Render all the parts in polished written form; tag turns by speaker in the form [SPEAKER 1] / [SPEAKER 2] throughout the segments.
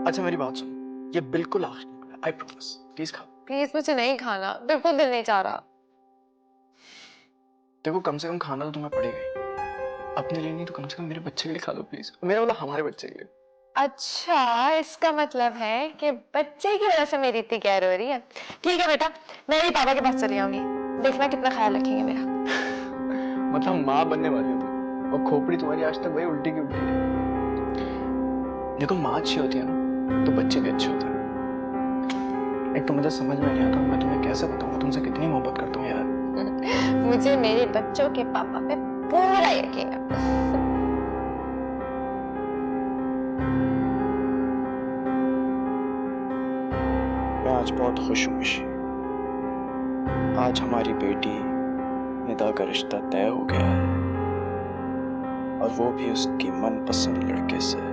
[SPEAKER 1] अच्छा मेरी बात सुनो, ये बिल्कुल आखिरी, आई प्रॉमिस। प्लीज खाओ।
[SPEAKER 2] प्लीज मुझे नहीं खाना, बिल्कुल दिल नहीं चाह रहा।
[SPEAKER 1] देखो कम से कम खाना तो तुम्हें पड़ेगा ही। अपने लिए नहीं तो कम से कम मेरे बच्चे के लिए खा लो प्लीज। मेरा बोला हमारे बच्चे के लिए।
[SPEAKER 2] अच्छा, इसका मतलब है कि बच्चे की वजह से मेरी इतनी केयर हो रही है। ठीक है बेटा, मैं भी पापा के पास चली जाऊंगी, देखना कितना ख्याल रखेंगे मेरा।
[SPEAKER 1] मतलब माँ बनने वाली हो तुम, और खोपड़ी तुम्हारी आज तक वही उल्टी की उल्टी है। देखो माँ अच्छी होती है ना तो बच्चे भी अच्छे होते हैं। एक तो मुझे समझ में नहीं आता, मैं तुम्हें कैसे बताऊं मैं तुमसे कितनी मोहब्बत करता हूँ यार।
[SPEAKER 2] मुझे मेरे बच्चों के पापा पे पूरा यकीन है।
[SPEAKER 1] मैं आज बहुत खुश हूँ ऋषि। आज हमारी बेटी निदा का रिश्ता तय हो गया है, और वो भी उसकी मनपसंद लड़के से,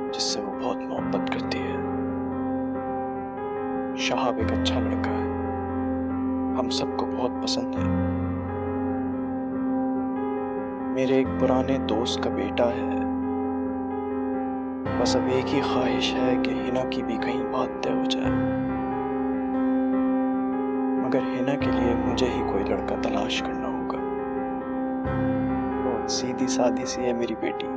[SPEAKER 1] जिससे वो बहुत मोहब्बत करती है। शहाब एक अच्छा लड़का है, हम सबको बहुत पसंद है। मेरे एक पुराने दोस्त का बेटा है। बस अब एक ही ख्वाहिश है कि हिना की भी कहीं बात तय हो जाए, मगर हिना के लिए मुझे ही कोई लड़का तलाश करना होगा। बहुत सीधी सादी सी है मेरी बेटी,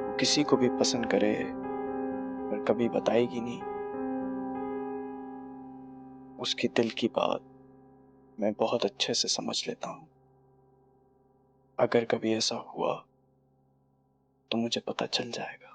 [SPEAKER 1] वो किसी को भी पसंद करे पर कभी बताएगी नहीं। उसकी दिल की बात मैं बहुत अच्छे से समझ लेता हूँ। अगर कभी ऐसा हुआ तो मुझे पता चल जाएगा।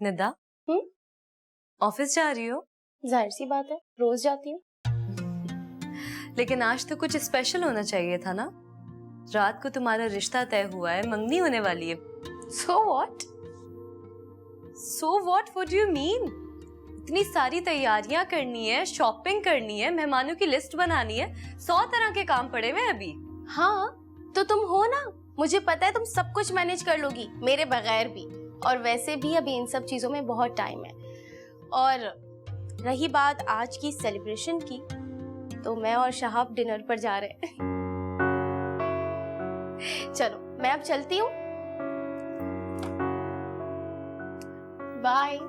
[SPEAKER 3] निदा, ऑफिस जा रही हो?
[SPEAKER 4] जाहिर सी बात है, रोज जाती हूँ।
[SPEAKER 3] लेकिन आज तो कुछ स्पेशल होना चाहिए था ना। रात को तुम्हारा रिश्ता तय हुआ है, मंगनी होने वाली है।
[SPEAKER 4] So what?
[SPEAKER 3] So what? What do you mean? इतनी सारी तैयारियां करनी है, शॉपिंग करनी है, मेहमानों की लिस्ट बनानी है, 100 तरह के काम पड़े हुए अभी।
[SPEAKER 4] हाँ, तो तुम हो ना, मुझे पता है तुम सब कुछ मैनेज कर लोगी मेरे बगैर भी। और वैसे भी अभी इन सब चीजों में बहुत टाइम है। और रही बात आज की सेलिब्रेशन की, तो मैं और शहाब डिनर पर जा रहे हैं। चलो मैं अब चलती हूँ, बाय।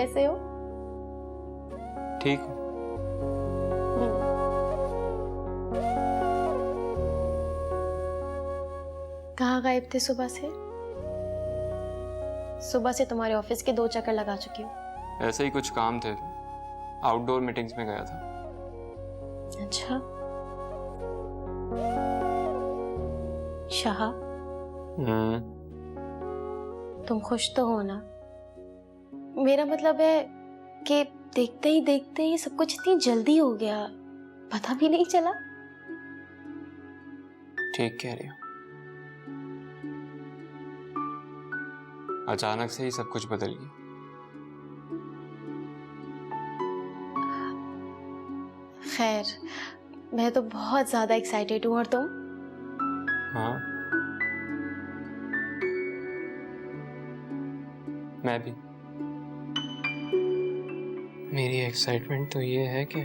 [SPEAKER 4] कैसे हो?
[SPEAKER 1] ठीक हूँ।
[SPEAKER 4] कहाँ गायब थे सुबह से? सुबह से तुम्हारे ऑफिस के 2 चक्कर लगा चुकी हूँ।
[SPEAKER 1] ऐसे ही कुछ काम थे, आउटडोर मीटिंग्स में गया था।
[SPEAKER 4] अच्छा। शाह, तुम खुश तो हो ना? मेरा मतलब है कि देखते ही सब कुछ इतनी जल्दी हो गया, पता भी नहीं चला।
[SPEAKER 1] ठीक कह रही हो, अचानक से ही सब कुछ बदल गया।
[SPEAKER 4] खैर, मैं तो बहुत ज्यादा एक्साइटेड हूँ। और तुम?
[SPEAKER 1] हाँ, मैं भी। मेरी एक्साइटमेंट तो ये है कि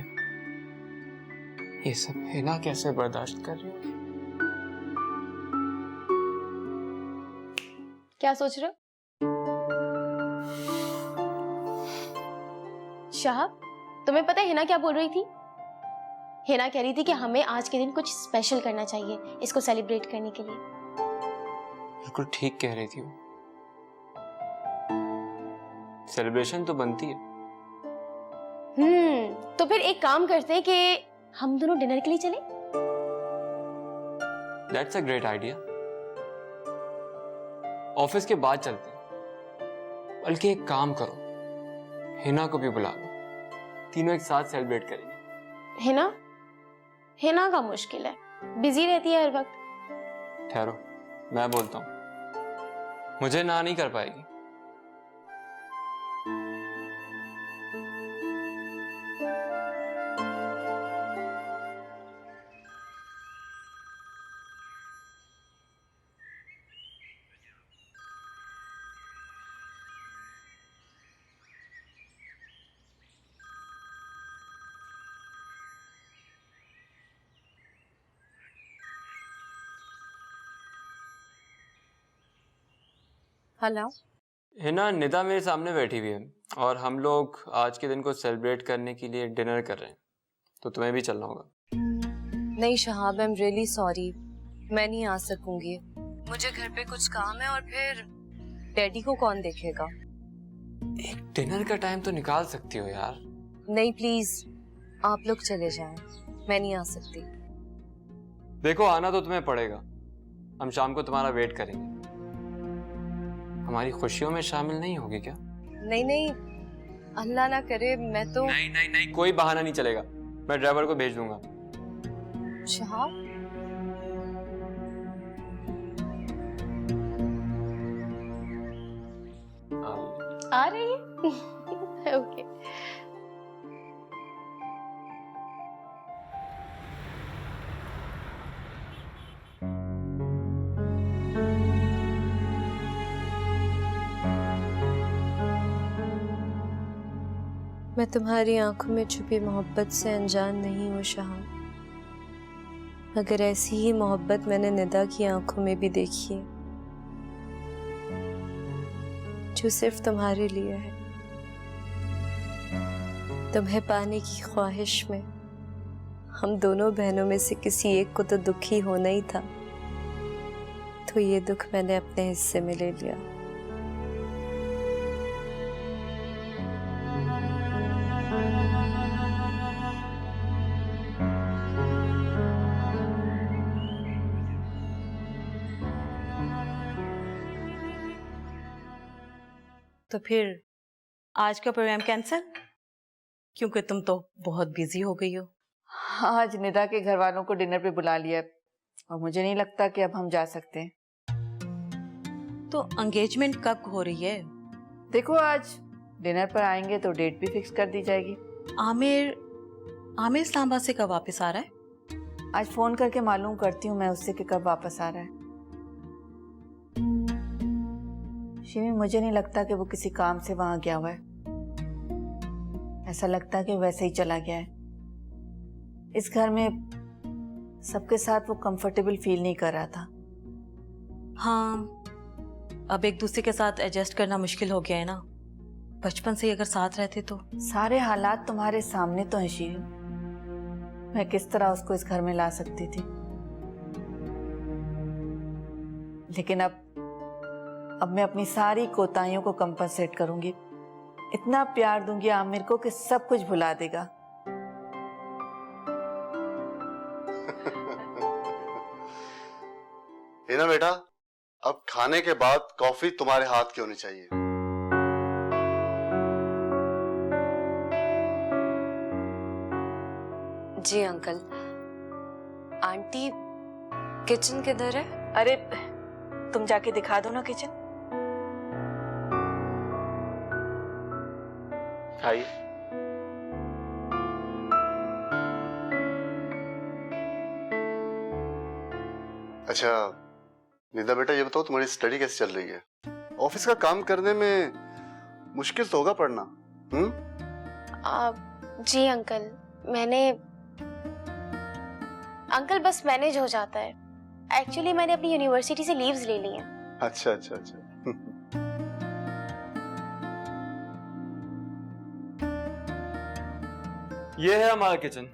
[SPEAKER 1] ये सब हिना कैसे बर्दाश्त कर रही हो।
[SPEAKER 4] क्या सोच रहे हो? शाह, तुम्हें पता है हिना क्या बोल रही थी? हिना कह रही थी कि हमें आज के दिन कुछ स्पेशल करना चाहिए इसको सेलिब्रेट करने के लिए।
[SPEAKER 1] बिल्कुल ठीक कह रही थी वो। सेलिब्रेशन तो बनती है।
[SPEAKER 4] तो फिर एक काम करते हैं कि हम दोनों डिनर के लिए चलें।
[SPEAKER 1] That's a great idea. Office के बाद चलते हैं। बल्कि एक काम करो, हिना को भी बुला लो, तीनों एक साथ सेलिब्रेट करेंगे।
[SPEAKER 4] हिना का मुश्किल है, बिजी रहती है हर वक्त।
[SPEAKER 1] ठहरो, मैं बोलता हूं, मुझे ना नहीं कर पाएगी।
[SPEAKER 3] हेलो।
[SPEAKER 1] हिना, निदा मेरे सामने बैठी हुई है और हम लोग आज के दिन को सेलिब्रेट करने के लिए डिनर कर रहे हैं, तो तुम्हें भी चलना होगा।
[SPEAKER 3] नहीं Shahab, I am really sorry, मैं नहीं आ सकूंगी। मुझे घर पे कुछ काम है और फिर डैडी को कौन देखेगा।
[SPEAKER 1] एक डिनर का टाइम तो निकाल सकती हो यार।
[SPEAKER 3] नहीं प्लीज, आप लोग चले जाएं, मैं नहीं आ सकती।
[SPEAKER 1] देखो, आना तो तुम्हें पड़ेगा। हम शाम को तुम्हारा वेट करेंगे। हमारी खुशियों में शामिल नहीं होगी क्या?
[SPEAKER 3] नहीं नहीं, अल्लाह ना करे, मैं तो।
[SPEAKER 1] नहीं नहीं नहीं, कोई बहाना नहीं चलेगा। मैं ड्राइवर को भेज दूंगा।
[SPEAKER 3] शहाब,
[SPEAKER 4] आ रही है? ओके।
[SPEAKER 3] मैं तुम्हारी आंखों में छुपी मोहब्बत से अनजान नहीं हूँ शहाब, मगर ऐसी ही मोहब्बत मैंने निदा की आंखों में भी देखी है, जो सिर्फ तुम्हारे लिए है। तुम्हें पाने की ख्वाहिश में हम दोनों बहनों में से किसी एक को तो दुखी होना ही था, तो ये दुख मैंने अपने हिस्से में ले लिया।
[SPEAKER 5] तो फिर आज का प्रोग्राम कैंसिल? क्योंकि तुम तो बहुत बिजी हो गई हो।
[SPEAKER 6] आज निदा के घर वालों को डिनर पे बुला लिया और मुझे नहीं लगता कि अब हम जा सकते हैं।
[SPEAKER 5] तो एंगेजमेंट कब हो रही है?
[SPEAKER 6] देखो, आज डिनर पर आएंगे तो डेट भी फिक्स कर दी जाएगी।
[SPEAKER 5] आमिर इस्लामाबाद से कब वापस आ रहा है?
[SPEAKER 6] आज फोन करके मालूम करती हूँ मैं उससे कि कब वापस आ रहा है। शिमी, मुझे नहीं लगता कि वो किसी काम से वहां गया हुआ है। ऐसा लगता है कि वैसे ही चला गया है। इस घर में सबके साथ वो कंफर्टेबल फील नहीं कर रहा था।
[SPEAKER 5] हाँ, अब एक दूसरे के साथ एडजस्ट करना मुश्किल हो गया है ना। बचपन से ही अगर साथ रहते तो।
[SPEAKER 6] सारे हालात तुम्हारे सामने तो हैं शीलू, मैं किस तरह उसको इस घर में ला सकती थी। लेकिन अब मैं अपनी सारी कोताहियों को कंपनसेट करूंगी, इतना प्यार दूंगी आमिर को कि सब कुछ भुला देगा।
[SPEAKER 7] है ना बेटा, अब खाने के बाद कॉफी तुम्हारे हाथ की होनी चाहिए।
[SPEAKER 3] जी अंकल। आंटी किचन किधर है?
[SPEAKER 6] अरे तुम जाके दिखा दो ना किचन।
[SPEAKER 7] खाइए। अच्छा निदा बेटा, ये बताओ तुम्हारी स्टडी कैसे चल रही है? ऑफिस का काम करने में मुश्किल तो होगा पढ़ना?
[SPEAKER 4] जी अंकल, अंकल बस मैनेज हो जाता है। एक्चुअली मैंने अपनी यूनिवर्सिटी से लीव्स ले ली हैं।
[SPEAKER 7] अच्छा अच्छा अच्छा।
[SPEAKER 8] ये है हमारा किचन।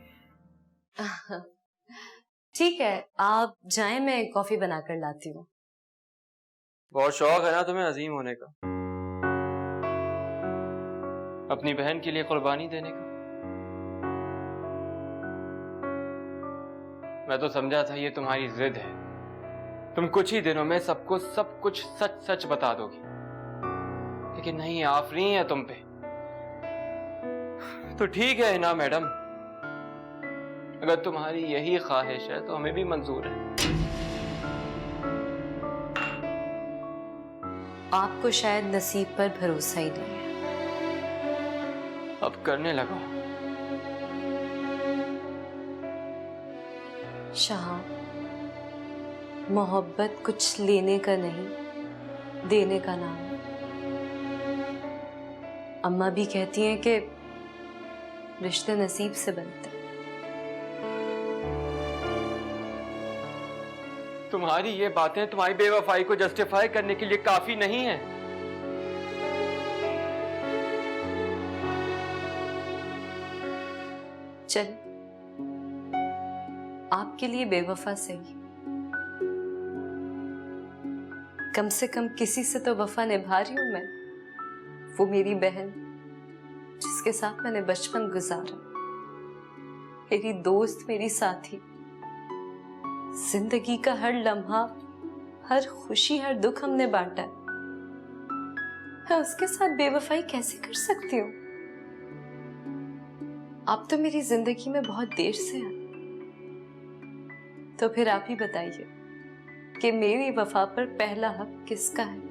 [SPEAKER 3] ठीक है, आप जाएं, मैं कॉफी बनाकर लाती हूँ।
[SPEAKER 8] बहुत शौक है ना तुम्हें अजीम होने का, अपनी बहन के लिए कुर्बानी देने का। मैं तो समझा था ये तुम्हारी जिद है, तुम कुछ ही दिनों में सबको सब कुछ सच सच बता दोगी, लेकिन नहीं, आफरी है तुम पे। तो ठीक है ना मैडम, अगर तुम्हारी यही ख्वाहिश है तो हमें भी मंजूर है।
[SPEAKER 3] आपको शायद नसीब पर भरोसा ही नहीं है।
[SPEAKER 8] अब करने लगा।
[SPEAKER 3] शाह, मोहब्बत कुछ लेने का नहीं, देने का नाम है। अम्मा भी कहती हैं कि रिश्ते नसीब से बनते हैं।
[SPEAKER 8] तुम्हारी ये बातें तुम्हारी बेवफाई को जस्टिफाई करने के लिए काफी नहीं है।
[SPEAKER 3] चल, आपके लिए बेवफा सही, कम से कम किसी से तो वफा निभा रही हूं मैं। वो मेरी बहन जिसके साथ मैंने बचपन गुजारा, मेरी दोस्त, मेरी साथी, जिंदगी का हर लम्हा, हर खुशी, हर दुख हमने बांटा है। मैं उसके साथ बेवफाई कैसे कर सकती हूँ? आप तो मेरी जिंदगी में बहुत देर से हैं, तो फिर आप ही बताइए कि मेरी वफा पर पहला हक किसका है?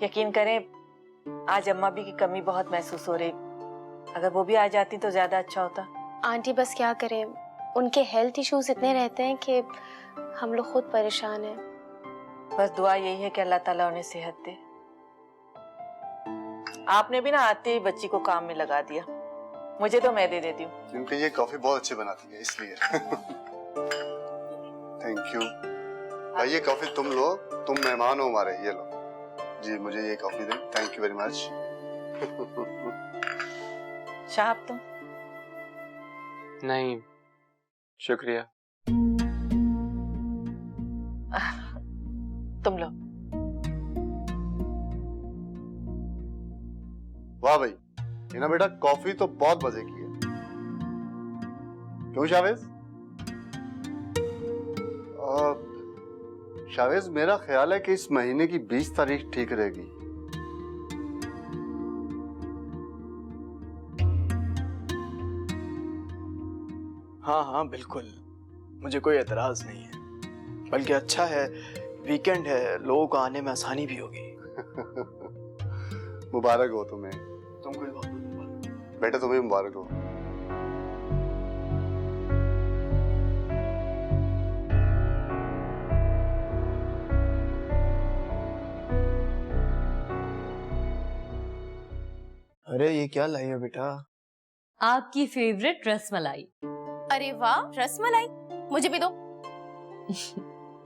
[SPEAKER 6] यकीन करें, आज अम्मा भी की कमी बहुत महसूस हो रही। अगर वो भी आ जाती तो ज्यादा अच्छा होता।
[SPEAKER 4] आंटी बस क्या करें, उनके हेल्थ इश्यूज इतने रहते हैं कि हम लोग खुद परेशान हैं।
[SPEAKER 6] बस दुआ यही है कि अल्लाह ताला उन्हें सेहत दे। आपने भी ना आते ही बच्ची को काम में लगा दिया। मुझे तो मैं दे देती हूँ,
[SPEAKER 7] क्योंकि ये कॉफी बहुत अच्छी बनाती है इसलिए। थैंक यू भाई, ये कॉफी तुम लो, तुम मेहमान हो हमारे, ये लो जी, मुझे ये कॉफी दें। Thank you very much.
[SPEAKER 6] Shah तुम?
[SPEAKER 8] नहीं शुक्रिया।
[SPEAKER 6] तुम लो।
[SPEAKER 7] वाह भाई, ये ना बेटा, कॉफी तो बहुत मजे की है। क्यों शावेज? शावेज, मेरा ख्याल है कि इस महीने की 20 तारीख ठीक रहेगी।
[SPEAKER 1] हाँ हाँ बिल्कुल, मुझे कोई एतराज नहीं है, बल्कि अच्छा है, वीकेंड है, लोगों को आने में आसानी भी होगी।
[SPEAKER 7] मुबारक हो तुम्हें।
[SPEAKER 1] तुमको भी बहुत मुबारक।
[SPEAKER 7] बेटा तुम्हें मुबारक हो।
[SPEAKER 1] अरे ये क्या लाई है बेटा?
[SPEAKER 5] आपकी फेवरेट रसमलाई।
[SPEAKER 4] अरे वाह, रसमलाई, मुझे भी दो।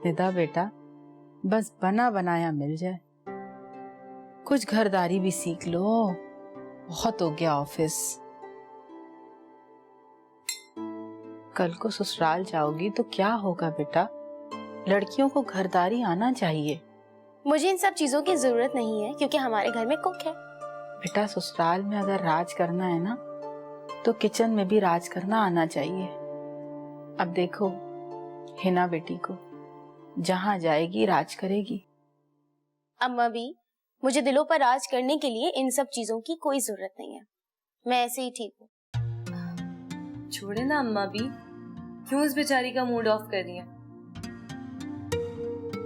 [SPEAKER 6] निदा बेटा, बस बना बनाया मिल जाए, कुछ घरदारी भी सीख लो, बहुत हो गया ऑफिस। कल को ससुराल जाओगी तो क्या होगा बेटा, लड़कियों को घरदारी आना चाहिए।
[SPEAKER 4] मुझे इन सब चीजों की जरूरत नहीं है क्योंकि हमारे घर में कुक है।
[SPEAKER 6] बेटा ससुराल में अगर राज करना है ना तो किचन में भी राज करना आना चाहिए। अब देखो हिना बेटी को, जहां जाएगी राज करेगी।
[SPEAKER 4] अम्मा भी, मुझे दिलों पर राज करने के लिए इन सब चीजों की कोई जरूरत नहीं है, मैं ऐसे ही ठीक हूँ।
[SPEAKER 3] छोड़े ना अम्मा भी, क्यों उस बेचारी का मूड ऑफ कर रही हैं?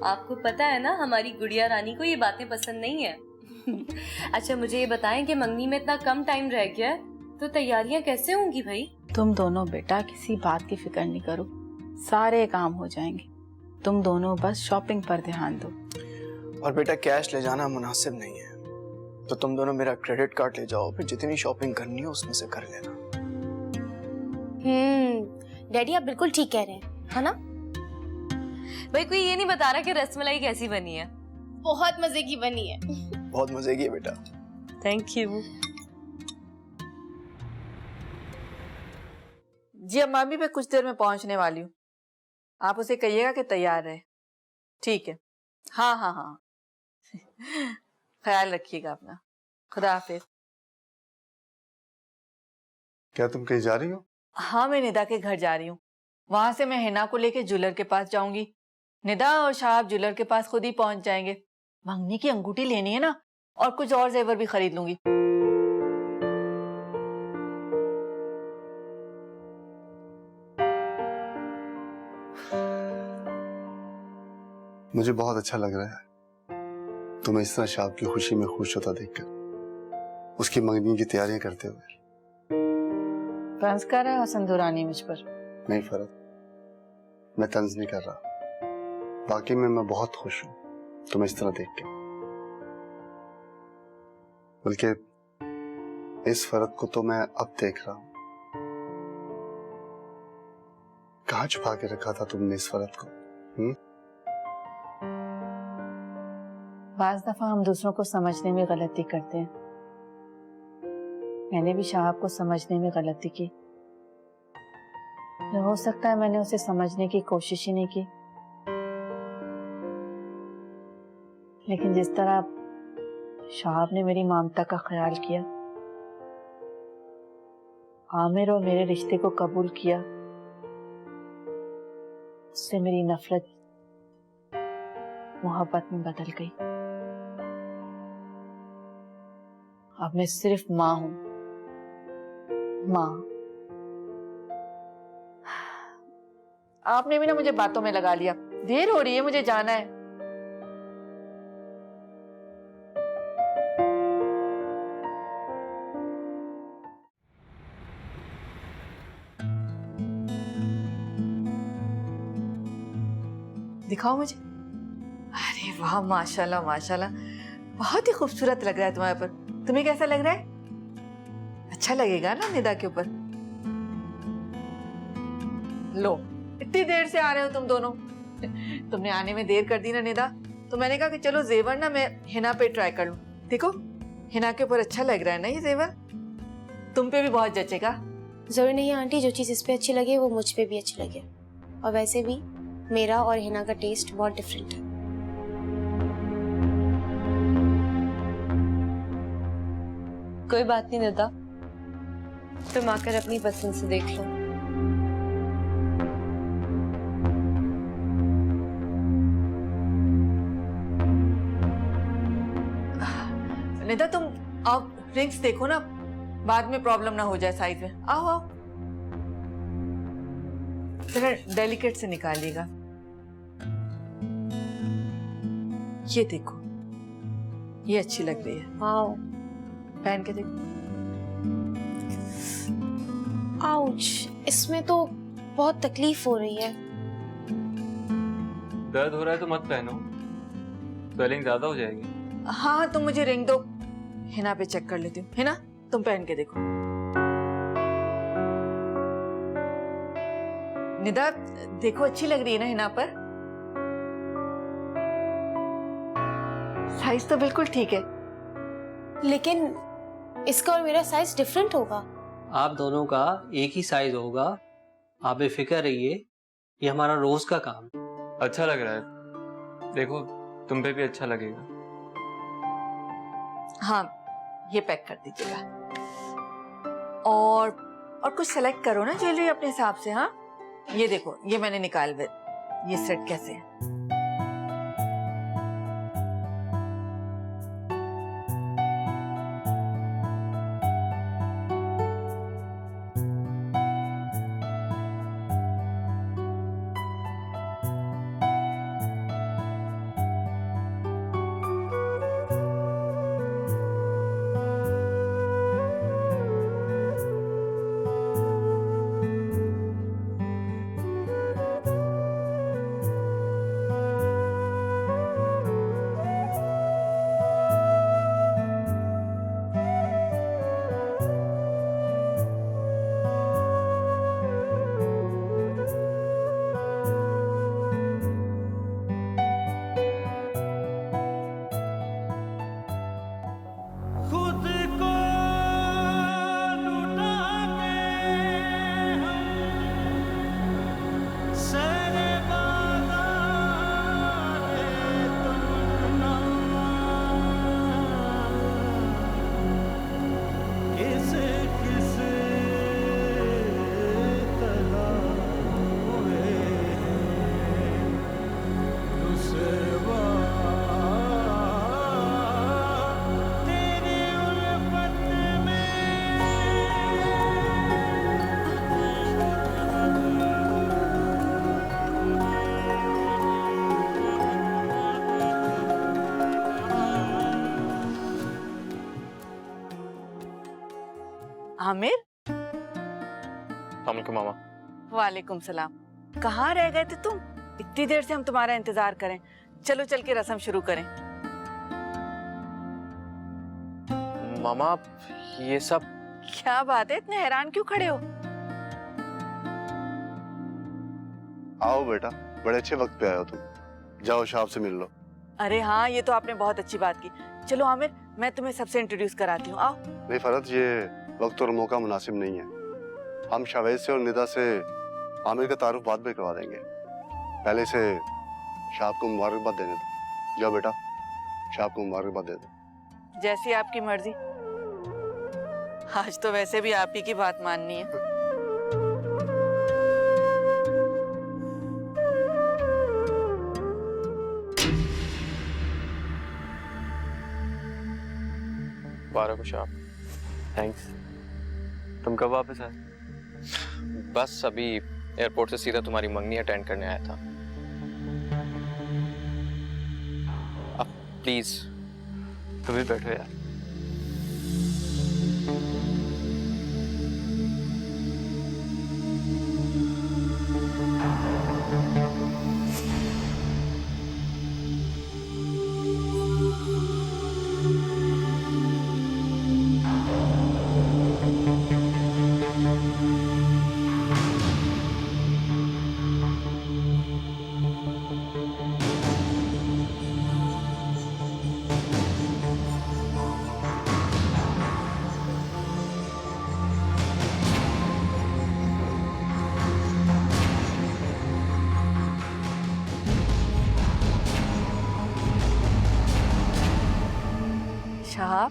[SPEAKER 3] आपको पता है ना हमारी गुड़िया रानी को ये बातें पसंद नहीं है। अच्छा मुझे ये बताएं कि मंगनी में इतना कम टाइम रह गया है तो तैयारियां कैसे होंगी भाई?
[SPEAKER 6] तुम दोनों बेटा किसी बात की फिक्र नहीं करो, सारे काम हो जाएंगे। तुम दोनों बस शॉपिंग पर ध्यान दो।
[SPEAKER 1] और बेटा कैश ले जाना मुनासिब नहीं है, तो तुम दोनों मेरा क्रेडिट कार्ड ले जाओ, फिर जितनी शॉपिंग करनी हो उसमें से कर लेना।
[SPEAKER 4] डैडी आप बिल्कुल ठीक कह रहे हैं, है ना?
[SPEAKER 3] भाई कोई ये नहीं बता रहा कि रसमलाई कैसी बनी है।
[SPEAKER 4] बहुत मजे की बनी है।
[SPEAKER 1] बहुत मजे की है बेटा।
[SPEAKER 3] Thank you.
[SPEAKER 6] जी अम्मा भी मैं कुछ देर में पहुंचने वाली हूँ, आप उसे कहिएगा कि तैयार रहे। ठीक है, हाँ हाँ हाँ। ख्याल रखिएगा अपना, खुदा हाफिज।
[SPEAKER 7] क्या तुम कहीं जा रही हो?
[SPEAKER 6] हाँ मैं निदा के घर जा रही हूँ, वहां से मैं हिना को लेके ज्वेलर के पास जाऊंगी। निदा और शाहब ज्वेलर के पास खुद ही पहुंच जाएंगे। मंगनी की अंगूठी लेनी है ना, और कुछ और जेवर भी खरीद लूंगी।
[SPEAKER 7] मुझे बहुत अच्छा लग रहा है तुम्हें इस तरह शाब की खुशी में खुश होता देखकर, उसकी मंगनी की तैयारियां करते हुए।
[SPEAKER 6] तंज कर रहा है हसन दुरानी मुझ पर?
[SPEAKER 7] नहीं फरत, मैं तंज नहीं कर रहा, वाकई में मैं बहुत खुश हूं तुम्हें इस तरह देख के। बल्कि इस फरत को तो मैं अब देख रहा हूं। कहां छुपा के रखा था तुमने इस फरत को?
[SPEAKER 6] बाज दफा हम दूसरों को समझने में गलती करते हैं। मैंने भी शाहब को समझने में गलती की। हो सकता है मैंने उसे समझने की कोशिश ही नहीं की, लेकिन जिस तरह शाहब ने मेरी ममता का ख्याल किया, आमिर और मेरे रिश्ते को कबूल किया, उससे मेरी नफरत मोहब्बत में बदल गई। अब मैं सिर्फ माँ हूं, माँ। आपने भी ना मुझे बातों में लगा लिया, देर हो रही है, मुझे जाना है। दिखाओ मुझे। अरे वाह, माशाल्लाह माशाल्लाह, बहुत ही खूबसूरत लग रहा है तुम्हारे ऊपर। तुम्हें कैसा लग रहा है? अच्छा लगेगा ना निदा के ऊपर? लो, इतनी देर से आ रहे हो तुम दोनों। तुमने आने में देर कर दी ना निदा, तो मैंने कहा कि चलो जेवर ना मैं हिना पे ट्राई कर लूं। देखो हिना के ऊपर अच्छा लग रहा है ना ये जेवर, तुम पे भी बहुत जचेगा।
[SPEAKER 4] जरूरी नहीं है आंटी, जो चीज इस पे अच्छी लगे वो मुझ पे भी अच्छी लगे। और वैसे भी मेरा और हिना का टेस्ट बहुत डिफरेंट है।
[SPEAKER 3] कोई बात नहीं निदा, तुम आकर अपनी पसंद से देख लो।
[SPEAKER 6] निदा तुम आओ, रिंग्स देखो ना, बाद में प्रॉब्लम ना हो जाए साइज में। आओ आओ, जरा डेलिकेट से निकालिएगा। ये देखो, ये अच्छी लग रही है।
[SPEAKER 4] वाओ,
[SPEAKER 6] पहन के देखो।
[SPEAKER 4] आउच, इसमें तो बहुत तकलीफ हो रही है।
[SPEAKER 8] दर्द हो रहा है तो मत पहनो, स्वेलिंग ज्यादा हो जाएगी।
[SPEAKER 6] हाँ तुम मुझे रिंग दो, हिना पे चेक कर लेती हूँ। हिना तुम पहन के देखो। निदा देखो, अच्छी लग रही है ना हिना पर? साइज तो बिल्कुल ठीक है।
[SPEAKER 4] लेकिन इसका और मेरा साइज डिफरेंट होगा।
[SPEAKER 9] आप दोनों का एक ही साइज होगा, आप बेफिक्र रहिए, ये हमारा रोज का काम है।
[SPEAKER 8] अच्छा लग रहा है, देखो तुम पे भी अच्छा लगेगा।
[SPEAKER 6] हाँ, ये पैक कर दीजिएगा। और कुछ सेलेक्ट करो ना ज्वेलरी अपने हिसाब से। हाँ, ये देखो, ये मैंने निकाल ये सेट कैसे है। आमिर,
[SPEAKER 8] वालेकुम मामा।
[SPEAKER 6] वालेकुम सलाम। कहाँ रह गए थे तुम? इतनी देर से हम तुम्हारा इंतजार करें। चलो चल के रस्म शुरू करें।
[SPEAKER 8] मामा ये सब
[SPEAKER 6] क्या बात है, इतने हैरान क्यों खड़े हो?
[SPEAKER 7] आओ बेटा, बड़े अच्छे वक्त पे आए हो तुम। जाओ शाह से मिल लो।
[SPEAKER 6] अरे हाँ, ये तो आपने बहुत अच्छी बात की। चलो आमिर, मैं तुम्हें सबसे इंट्रोड्यूस कराती हूँ। आओ।
[SPEAKER 7] नहीं फरहत, ये वक्त और मौका मुनासिब नहीं है। हम शावेद से और निदा से आमिर का तारुफ बाद में करवा देंगे। पहले से शाह को मुबारकबाद देने दो। जाओ बेटा, शाह को मुबारकबाद दे दो।
[SPEAKER 6] जैसी आपकी मर्जी। आज तो वैसे भी आप ही की बात माननी है।
[SPEAKER 8] मुबारक हो शाह। थैंक्स। तुम कब वापस आए?
[SPEAKER 10] बस अभी एयरपोर्ट से सीधा तुम्हारी मंगनी अटेंड करने आया था। अब प्लीज
[SPEAKER 8] तुम भी बैठो यार।
[SPEAKER 6] शाह,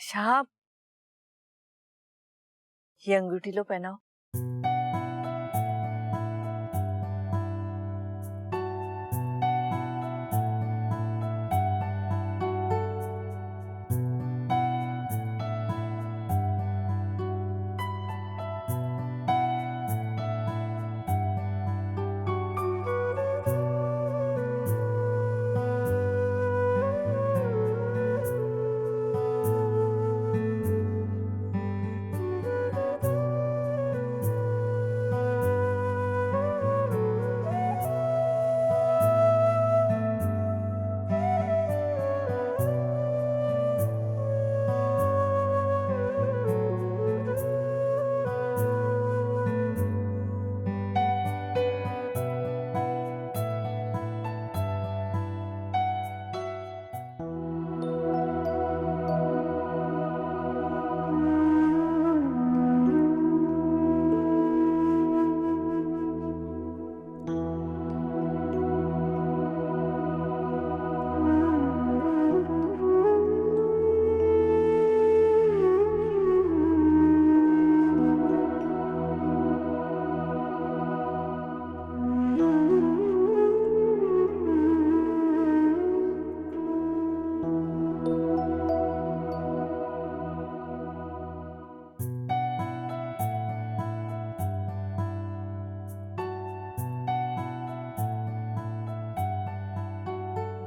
[SPEAKER 6] शाह, ये अंगूठी लो, पहनाओ।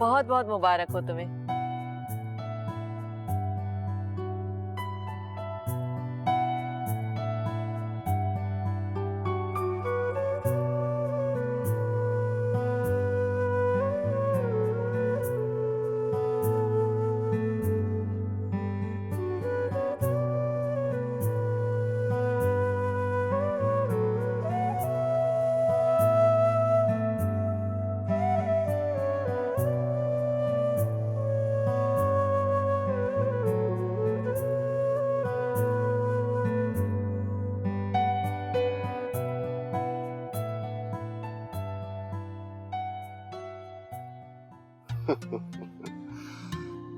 [SPEAKER 6] बहुत बहुत मुबारक हो तुम्हें।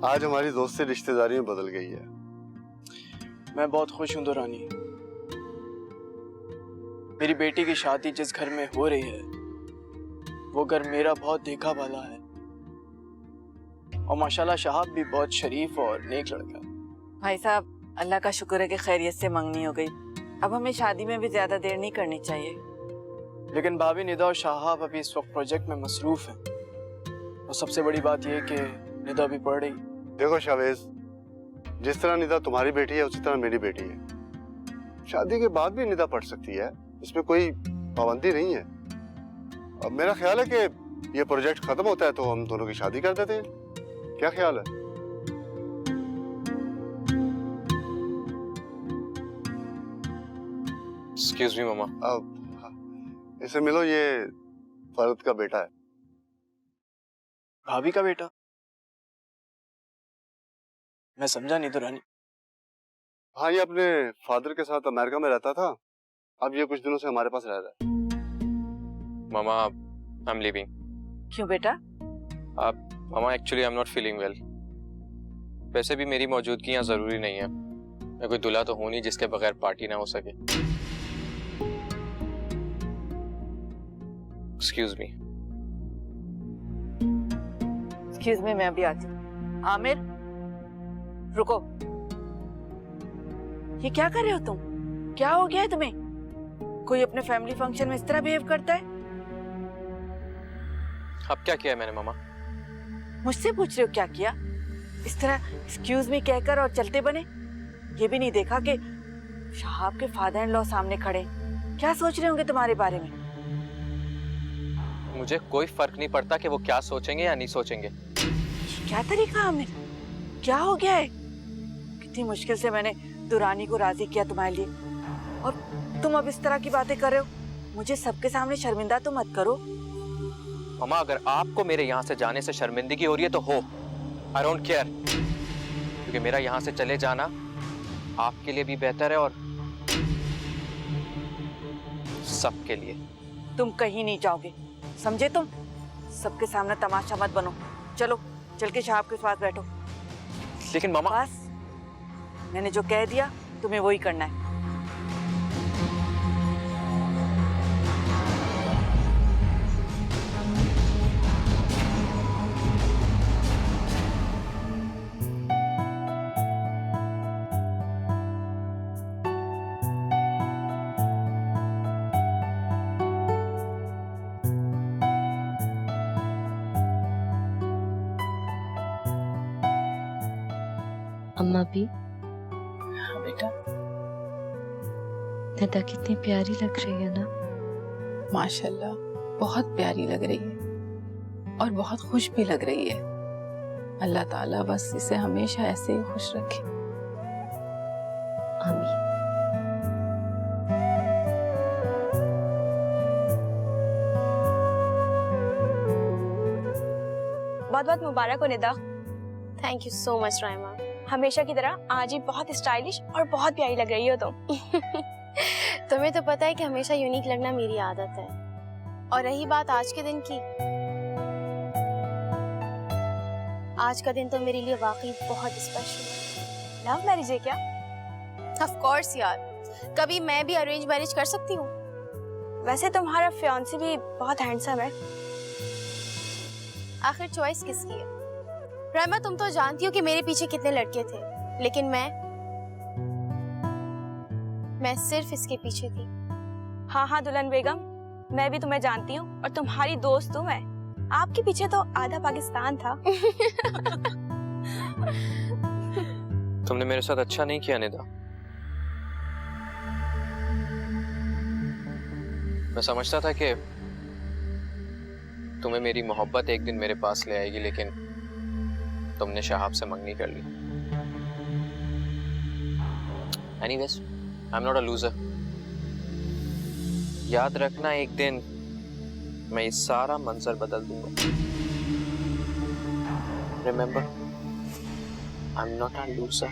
[SPEAKER 7] आज हमारी दोस्ती रिश्तेदारी में बदल गई है।
[SPEAKER 1] मैं बहुत खुश हूं दुरानी। मेरी बेटी की शादी जिस घर में हो रही है वो घर मेरा बहुत देखा वाला है, और माशाल्लाह शहाब भी बहुत शरीफ और नेक लड़का है।
[SPEAKER 6] भाई साहब, अल्लाह का शुक्र है कि खैरियत से मंगनी हो गई। अब हमें शादी में भी ज्यादा देर नहीं करनी चाहिए।
[SPEAKER 1] लेकिन भाभी निदा और शहाब अभी इस वक्त प्रोजेक्ट में मसरूफ हैं, और सबसे बड़ी बात यह है कि निदा भी पढ़ रही।
[SPEAKER 7] देखो शावेज, जिस तरह निदा तुम्हारी बेटी है उसी तरह मेरी बेटी है। शादी के बाद भी निदा पढ़ सकती है, इसमें कोई पाबंदी नहीं है। अब मेरा ख्याल है कि ये प्रोजेक्ट खत्म होता है तो हम दोनों की शादी कर देते हैं। क्या ख्याल है?
[SPEAKER 10] एक्सक्यूज मी मामा।
[SPEAKER 7] अब इसे मिलो, ये फरद का बेटा है।
[SPEAKER 1] भाभी का बेटा? मैं समझा नहीं दुरानी।
[SPEAKER 7] हाँ, ये अपने फादर के साथ अमेरिका में रहता था, अब ये कुछ दिनों से हमारे पास रह रहा है।
[SPEAKER 10] मामा, आई एम लीविंग।
[SPEAKER 6] क्यों बेटा?
[SPEAKER 10] मामा, actually I am not feeling well. वैसे भी मेरी मौजूदगी यहाँ जरूरी नहीं है। मैं कोई दूल्हा तो हूं नहीं जिसके बगैर पार्टी ना हो सके। Excuse me.
[SPEAKER 6] एक्सक्यूज मी, मैं अभी आती हूँ। आमिर, रुको। ये क्या कर रहे हो तुम? क्या हो गया है तुम्हें? कोई अपने फैमिली फंक्शन में इस तरह बिहेव करता है?
[SPEAKER 10] अब क्या किया है मैंने मामा?
[SPEAKER 6] मुझसे पूछ रहे हो क्या किया? इस तरह एक्सक्यूज मी कहकर और चलते बने। ये भी नहीं देखा कि शहाब के फादर इन लॉ सामने खड़े, क्या सोच रहे होंगे तुम्हारे बारे में?
[SPEAKER 10] मुझे कोई फर्क नहीं पड़ता कि वो क्या सोचेंगे या नहीं सोचेंगे।
[SPEAKER 6] क्या तरीका आमिर? क्या हो गया है? कितनी मुश्किल से मैंने दुरानी को राजी किया तुम्हारे लिए, और तुम अब इस तरह की बातें कर रहे हो। मुझे सबके सामने शर्मिंदा तो मत करो।
[SPEAKER 10] मामा, अगर आपको मेरे यहाँ से जाने से शर्मिंदगी हो रही है तो हो, आई डोंट केयर, क्योंकि मेरा यहाँ से चले जाना आपके लिए भी बेहतर है और सबके लिए।
[SPEAKER 6] तुम कहीं नहीं जाओगे, समझे तुम? सबके सामने तमाशा मत बनो। चलो, चल के शहाब के पास बैठो।
[SPEAKER 10] लेकिन मामा,
[SPEAKER 6] बस, मैंने जो कह दिया तुम्हें वही करना है।
[SPEAKER 2] अम्मा भी?
[SPEAKER 1] हाँ बेटा।
[SPEAKER 2] निदा कितनी प्यारी लग रही है ना?
[SPEAKER 11] माशाल्लाह, बहुत प्यारी लग रही है और बहुत खुश भी लग रही है। अल्लाह ताला बस इसे हमेशा ऐसे ही खुश रखे।
[SPEAKER 2] आमीन।
[SPEAKER 12] बहुत बहुत मुबारक हो Nida.
[SPEAKER 4] Thank you so much Raima.
[SPEAKER 12] हमेशा की तरह आज ही बहुत स्टाइलिश और बहुत प्यारी लग रही हो तुम।
[SPEAKER 4] तुम्हें तो पता है कि हमेशा यूनिक लगना मेरी आदत है। और रही बात आज के दिन की, आज का दिन तो मेरे लिए वाकई बहुत स्पेशल है।
[SPEAKER 12] लव मैरिज है क्या?
[SPEAKER 4] ऑफ कोर्स यार, कभी मैं भी अरेंज मैरिज कर सकती हूँ।
[SPEAKER 12] वैसे तुम्हारा फियांसी भी बहुत हैंडसम है।
[SPEAKER 4] आखिर चॉइस किसकी है? राइमा, तुम तो जानती हो कि मेरे पीछे कितने लड़के थे, लेकिन मैं सिर्फ इसके पीछे थी।
[SPEAKER 12] हाँ हाँ दुल्हन बेगम, मैं भी तुम्हें जानती हूँ और तुम्हारी दोस्त हूँ मैं। आपके पीछे तो आधा पाकिस्तान था।
[SPEAKER 10] तुमने मेरे साथ अच्छा नहीं किया निदा। मैं समझता था कि तुम्हें मेरी मोहब्बत एक दिन मेरे पास ले आएगी, लेकिन तुमने शहाब से मंगनी कर ली। Anyways, I am not a loser. याद रखना, एक दिन मैं ये सारा मंजर बदल दूंगा। Remember, I am not a loser.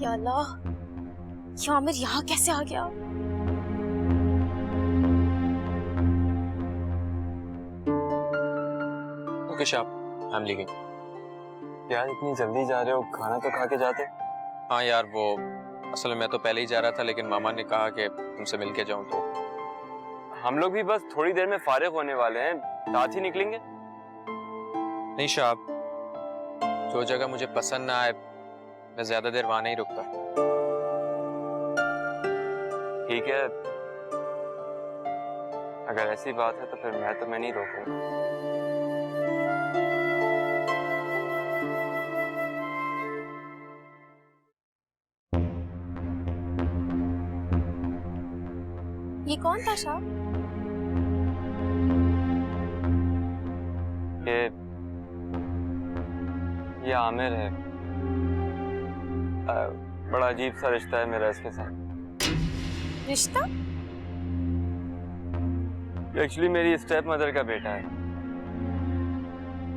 [SPEAKER 12] या अल्लाह, ये आमिर यहाँ कैसे आ गया?
[SPEAKER 10] ओके शाब, आई एम लीविंग।
[SPEAKER 8] यार इतनी जल्दी जा रहे हो, खाना तो खा के जाते।
[SPEAKER 10] हाँ यार, वो असल में मैं तो पहले ही जा रहा था, लेकिन मामा ने कहा कि तुमसे मिल के जाऊं, तो
[SPEAKER 8] हम लोग भी बस थोड़ी देर में फारिग होने वाले हैं, साथ ही निकलेंगे।
[SPEAKER 10] नहीं शाब, जो जगह मुझे पसंद ना आए मैं ज्यादा देर वहां नहीं रुकता।
[SPEAKER 8] ठीक है, अगर ऐसी बात है तो फिर मैं नहीं रोकूंगा।
[SPEAKER 12] ये कौन था शाह?
[SPEAKER 8] ये आमिर है। बड़ा अजीब सा रिश्ता है मेरा इसके साथ।
[SPEAKER 12] रिश्ता?
[SPEAKER 8] एक्चुअली मेरी स्टेप मदर का बेटा है।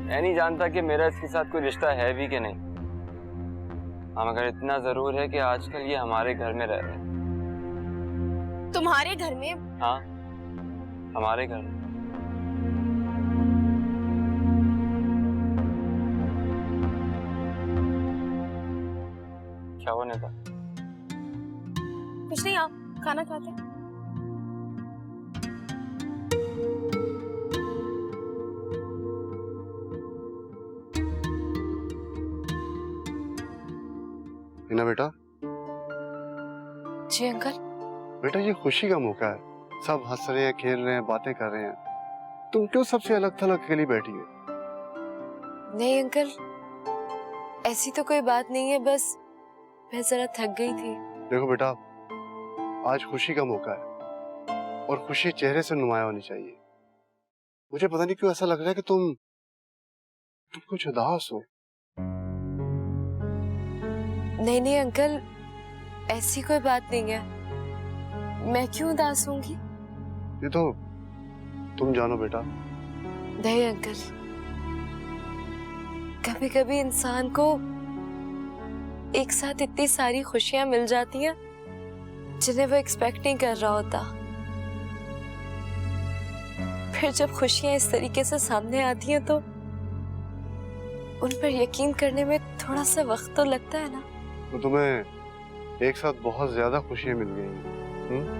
[SPEAKER 8] मैं नहीं जानता कि मेरा इसके साथ कोई रिश्ता है भी कि नहीं। हाँ, मगर इतना जरूर है कि आजकल ये हमारे घर में रह रहे हैं।
[SPEAKER 12] तुम्हारे घर में?
[SPEAKER 8] हाँ, हमारे घर में। क्या हुआ नेता?
[SPEAKER 12] कुछ नहीं, आप खाना खाते।
[SPEAKER 7] हिना बेटा।
[SPEAKER 3] जी अंकल।
[SPEAKER 7] बेटा, ये खुशी का मौका है, सब हंस रहे हैं, खेल रहे हैं, बातें कर रहे हैं, तुम क्यों सबसे अलग थलग अकेली बैठी हो?
[SPEAKER 3] नहीं अंकल, ऐसी तो कोई बात नहीं है, बस मैं जरा थक गई थी।
[SPEAKER 7] देखो बेटा, आज खुशी का मौका है और खुशी चेहरे से नुमाया होनी चाहिए। मुझे पता नहीं क्यों ऐसा लग रहा है कि तुम कुछ उदास हो।
[SPEAKER 3] नहीं नहीं अंकल, ऐसी कोई बात नहीं है, मैं क्यों उदास होंगी?
[SPEAKER 7] ये तो तुम जानो बेटा।
[SPEAKER 3] नहीं अंकल, कभी कभी इंसान को एक साथ इतनी सारी खुशियां मिल जाती हैं जिन्हें वो एक्सपेक्ट नहीं कर रहा होता। फिर जब खुशियां इस तरीके से सामने आती हैं तो उन पर यकीन करने में थोड़ा सा वक्त तो लगता है ना।
[SPEAKER 7] तो तुम्हें एक साथ बहुत ज्यादा खुशियां मिल गई हैं।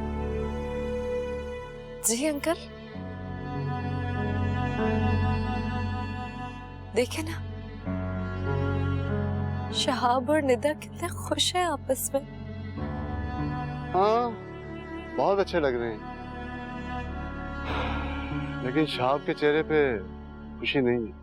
[SPEAKER 3] जी अंकल, देखे ना, शहाब और निदा कितने खुश हैं आपस में।
[SPEAKER 7] हाँ, बहुत अच्छे लग रहे हैं, लेकिन शहाब के चेहरे पे खुशी नहीं है।